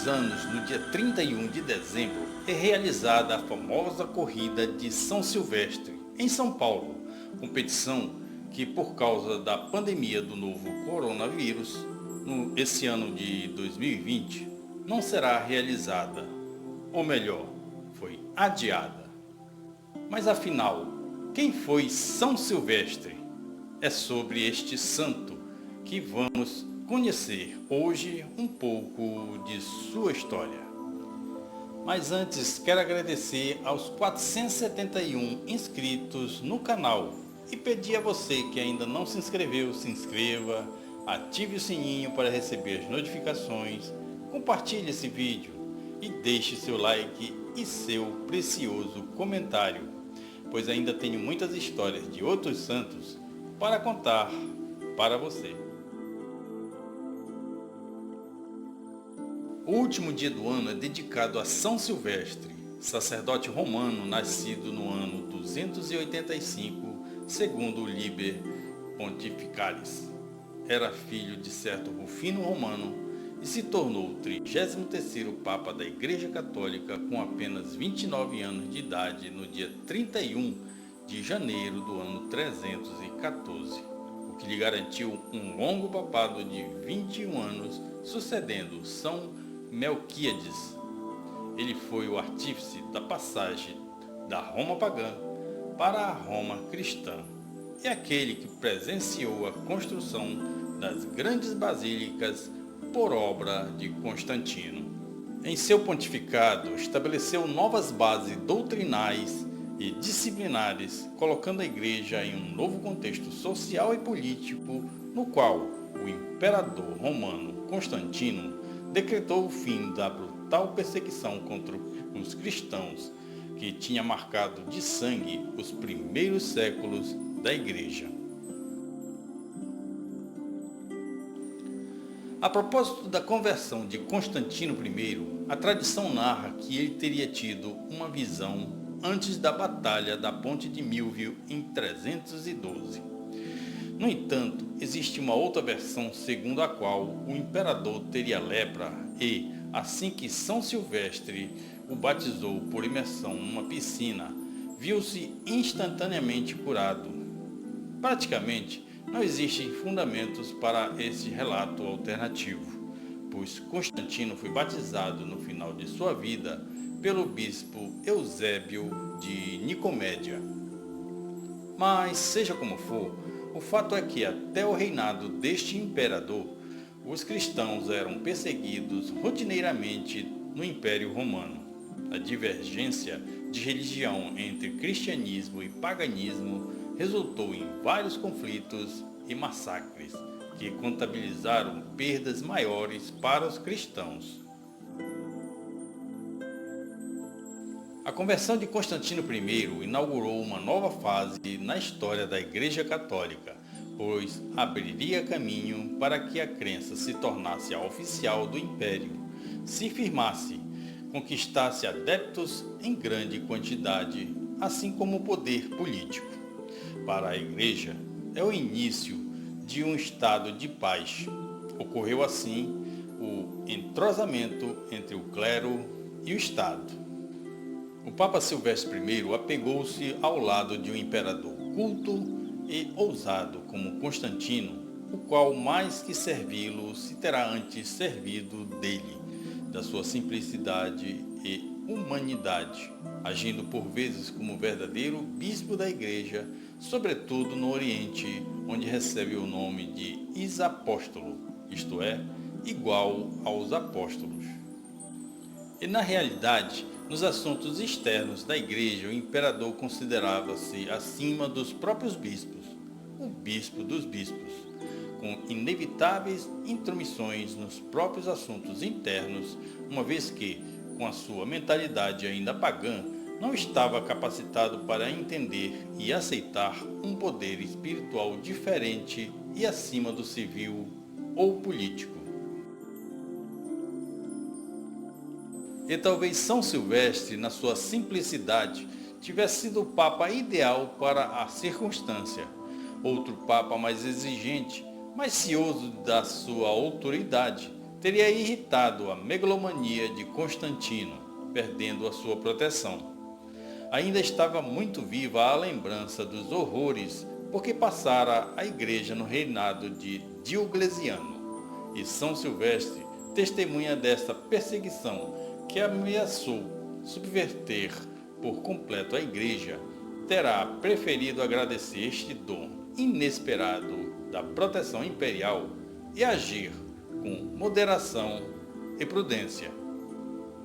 os anos, no dia 31 de dezembro, é realizada a famosa Corrida de São Silvestre, em São Paulo, competição que, por causa da pandemia do novo coronavírus, esse ano de 2020, não será realizada, ou melhor, foi adiada. Mas afinal, quem foi São Silvestre? É sobre este santo que vamos conhecer hoje um pouco de sua história. Mas antes, quero agradecer aos 471 inscritos no canal e pedir a você que ainda não se inscreveu, se inscreva, ative o sininho para receber as notificações, compartilhe esse vídeo e deixe seu like e seu precioso comentário, pois ainda tenho muitas histórias de outros santos para contar para você. O último dia do ano é dedicado a São Silvestre, sacerdote romano nascido no ano 285, segundo o Liber Pontificalis. Era filho de certo Rufino Romano e se tornou o 33º Papa da Igreja Católica com apenas 29 anos de idade no dia 31 de janeiro do ano 314, o que lhe garantiu um longo papado de 21 anos, sucedendo São Melquíades. Ele foi o artífice da passagem da Roma pagã para a Roma cristã e aquele que presenciou a construção das grandes basílicas por obra de Constantino. Em seu pontificado, estabeleceu novas bases doutrinais e disciplinares, colocando a Igreja em um novo contexto social e político, no qual o imperador romano Constantino decretou o fim da brutal perseguição contra os cristãos, que tinha marcado de sangue os primeiros séculos da Igreja. A propósito da conversão de Constantino I, a tradição narra que ele teria tido uma visão antes da Batalha da Ponte de Milvio em 312. No entanto, existe uma outra versão segundo a qual o imperador teria lepra e, assim que São Silvestre o batizou por imersão numa piscina, viu-se instantaneamente curado. Praticamente, não existem fundamentos para esse relato alternativo, pois Constantino foi batizado no final de sua vida pelo bispo Eusébio de Nicomédia. Mas, seja como for, o fato é que até o reinado deste imperador, os cristãos eram perseguidos rotineiramente no Império Romano. A divergência de religião entre cristianismo e paganismo resultou em vários conflitos e massacres, que contabilizaram perdas maiores para os cristãos. A conversão de Constantino I inaugurou uma nova fase na história da Igreja Católica, pois abriria caminho para que a crença se tornasse a oficial do Império, se firmasse, conquistasse adeptos em grande quantidade, assim como o poder político. Para a Igreja, é o início de um estado de paz. Ocorreu assim o entrosamento entre o clero e o Estado. O Papa Silvestre I apegou-se ao lado de um imperador culto e ousado como Constantino, o qual, mais que servi-lo, se terá antes servido dele, da sua simplicidade e humanidade, agindo por vezes como verdadeiro bispo da Igreja, sobretudo no Oriente, onde recebe o nome de Isapóstolo, isto é, igual aos apóstolos. E na realidade, nos assuntos externos da Igreja, o imperador considerava-se acima dos próprios bispos, o bispo dos bispos, com inevitáveis intromissões nos próprios assuntos internos, uma vez que, com a sua mentalidade ainda pagã, não estava capacitado para entender e aceitar um poder espiritual diferente e acima do civil ou político. E talvez São Silvestre, na sua simplicidade, tivesse sido o Papa ideal para a circunstância. Outro Papa mais exigente, mais cioso da sua autoridade, teria irritado a megalomania de Constantino, perdendo a sua proteção. Ainda estava muito viva a lembrança dos horrores porque passara a igreja no reinado de Diocleciano, e São Silvestre, testemunha desta perseguição que ameaçou subverter por completo a igreja, terá preferido agradecer este dom inesperado da proteção imperial e agir com moderação e prudência.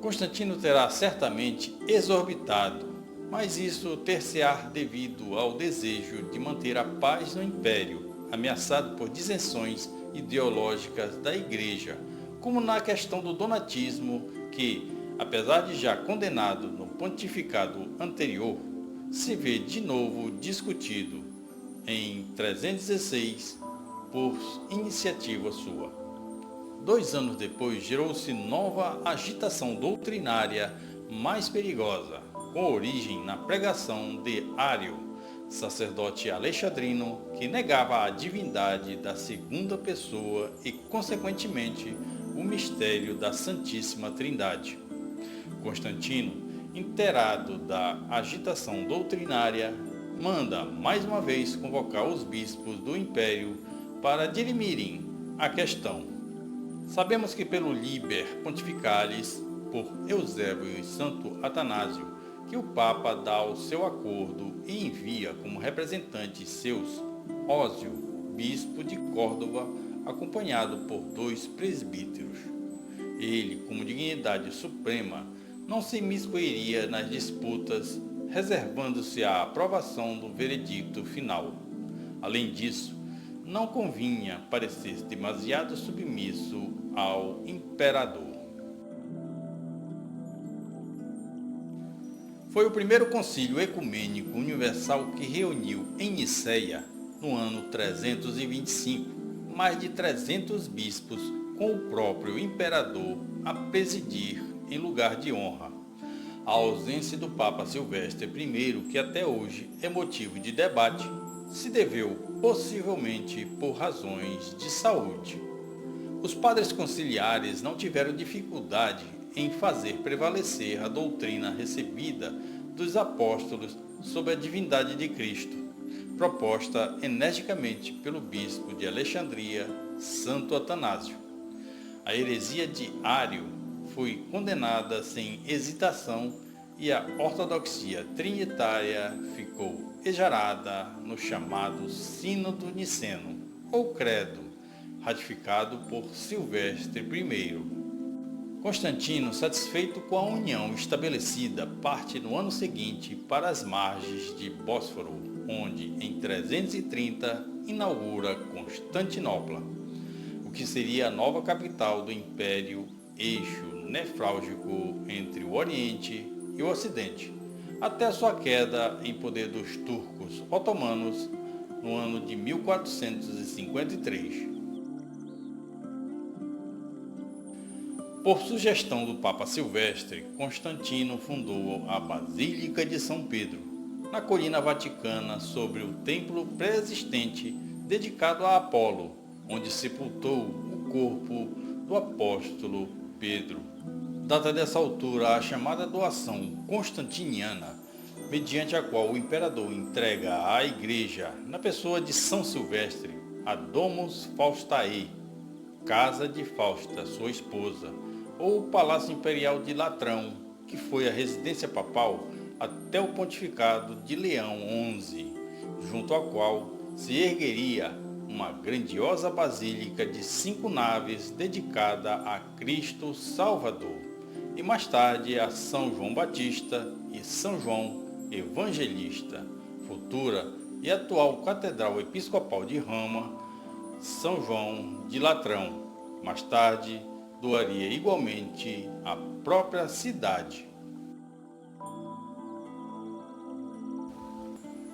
Constantino terá certamente exorbitado, mas isso ter-se-á devido ao desejo de manter a paz no império, ameaçado por dissensões ideológicas da igreja, como na questão do donatismo, que, apesar de já condenado no pontificado anterior, se vê de novo discutido em 316 por iniciativa sua. 2 anos depois, gerou-se nova agitação doutrinária mais perigosa, com origem na pregação de Ário, sacerdote alexandrino que negava a divindade da segunda pessoa e, consequentemente, o mistério da Santíssima Trindade. Constantino, inteirado da agitação doutrinária, manda mais uma vez convocar os bispos do império para dirimirem a questão. Sabemos que pelo Liber Pontificalis, por Eusébio e Santo Atanásio, que o Papa dá o seu acordo e envia como representantes seus Ósio, bispo de Córdoba, acompanhado por 2 presbíteros. Ele, como dignidade suprema, não se imiscuiria nas disputas, reservando-se a aprovação do veredicto final. Além disso, não convinha parecer demasiado submisso ao imperador. Foi o primeiro concílio ecumênico universal que reuniu em Nicéia, no ano 325, mais de 300 bispos, com o próprio imperador a presidir em lugar de honra. A ausência do Papa Silvestre I, que até hoje é motivo de debate, se deveu possivelmente por razões de saúde. Os padres conciliares não tiveram dificuldade em fazer prevalecer a doutrina recebida dos apóstolos sobre a divindade de Cristo, proposta energicamente pelo bispo de Alexandria, Santo Atanásio. A heresia de Ário foi condenada sem hesitação e a ortodoxia trinitária ficou exarada no chamado Sínodo Niceno, ou Credo, ratificado por Silvestre I. Constantino, satisfeito com a união estabelecida, parte no ano seguinte para as margens de Bósforo, onde, em 330, inaugura Constantinopla, o que seria a nova capital do Império, eixo nefrálgico entre o Oriente e o Ocidente, até sua queda em poder dos turcos otomanos no ano de 1453. Por sugestão do Papa Silvestre, Constantino fundou a Basílica de São Pedro, na colina vaticana sobre o templo pré-existente dedicado a Apolo, onde sepultou o corpo do apóstolo Pedro. Data dessa altura a chamada doação constantiniana, mediante a qual o imperador entrega à igreja, na pessoa de São Silvestre, a Domus Faustae, casa de Fausta, sua esposa, ou o Palácio Imperial de Latrão, que foi a residência papal até o pontificado de Leão XI, junto ao qual se ergueria uma grandiosa basílica de 5 naves dedicada a Cristo Salvador, e mais tarde a São João Batista e São João Evangelista, futura e atual Catedral Episcopal de Roma, São João de Latrão. Mais tarde, doaria igualmente a própria cidade.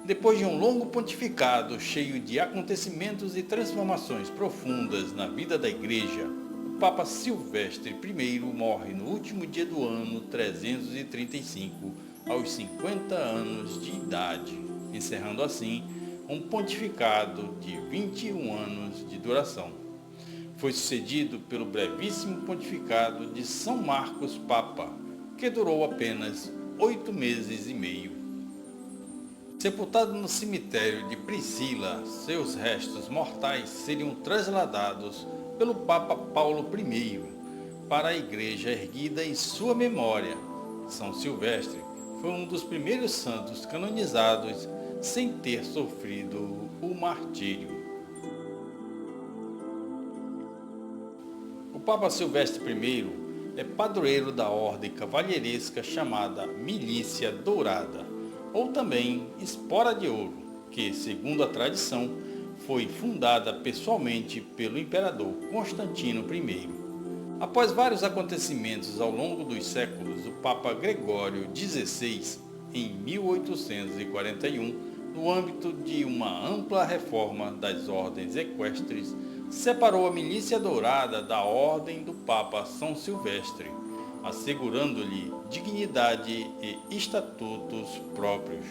Depois de um longo pontificado cheio de acontecimentos e transformações profundas na vida da Igreja, o Papa Silvestre I morre no último dia do ano 335, aos 50 anos de idade, encerrando assim um pontificado de 21 anos de duração. Foi sucedido pelo brevíssimo pontificado de São Marcos Papa, que durou apenas 8 meses e meio. Sepultado no cemitério de Priscila, seus restos mortais seriam trasladados pelo Papa Paulo I para a igreja erguida em sua memória. São Silvestre foi um dos primeiros santos canonizados sem ter sofrido o martírio. O Papa Silvestre I é padroeiro da ordem cavalheiresca chamada Milícia Dourada, ou também Espora de Ouro, que, segundo a tradição, foi fundada pessoalmente pelo imperador Constantino I. Após vários acontecimentos ao longo dos séculos, o Papa Gregório XVI, em 1841, no âmbito de uma ampla reforma das ordens equestres, separou a Milícia Dourada da ordem do Papa São Silvestre, assegurando-lhe dignidade e estatutos próprios.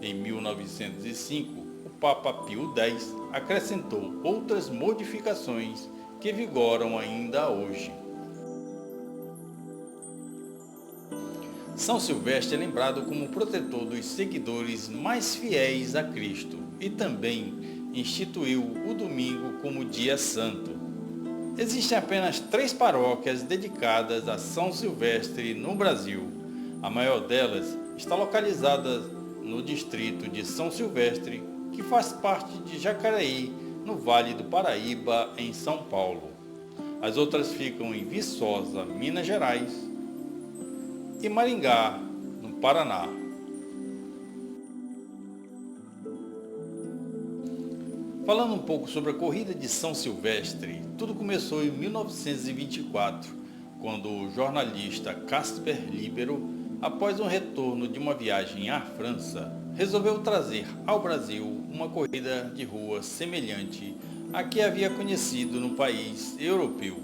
Em 1905, o Papa Pio X acrescentou outras modificações que vigoram ainda hoje. São Silvestre é lembrado como protetor dos seguidores mais fiéis a Cristo e também instituiu o domingo como dia santo. Existem apenas 3 paróquias dedicadas a São Silvestre no Brasil. A maior delas está localizada no distrito de São Silvestre, que faz parte de Jacareí, no Vale do Paraíba, em São Paulo. As outras ficam em Viçosa, Minas Gerais, e Maringá, no Paraná. Falando um pouco sobre a corrida de São Silvestre, tudo começou em 1924, quando o jornalista Casper Libero, após um retorno de uma viagem à França, resolveu trazer ao Brasil uma corrida de rua semelhante à que havia conhecido no país europeu.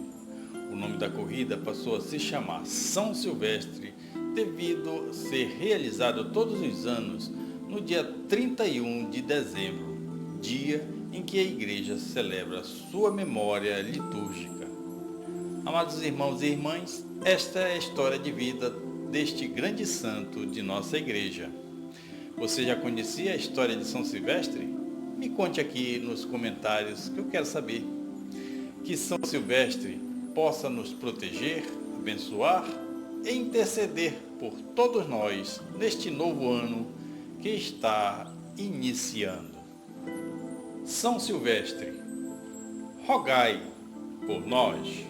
O nome da corrida passou a se chamar São Silvestre devido a ser realizado todos os anos no dia 31 de dezembro, dia em que a igreja celebra sua memória litúrgica. Amados irmãos e irmãs, esta é a história de vida deste grande santo de nossa igreja. Você já conhecia a história de São Silvestre? Me conte aqui nos comentários que eu quero saber. Que São Silvestre possa nos proteger, abençoar e interceder por todos nós neste novo ano que está iniciando. São Silvestre, rogai por nós.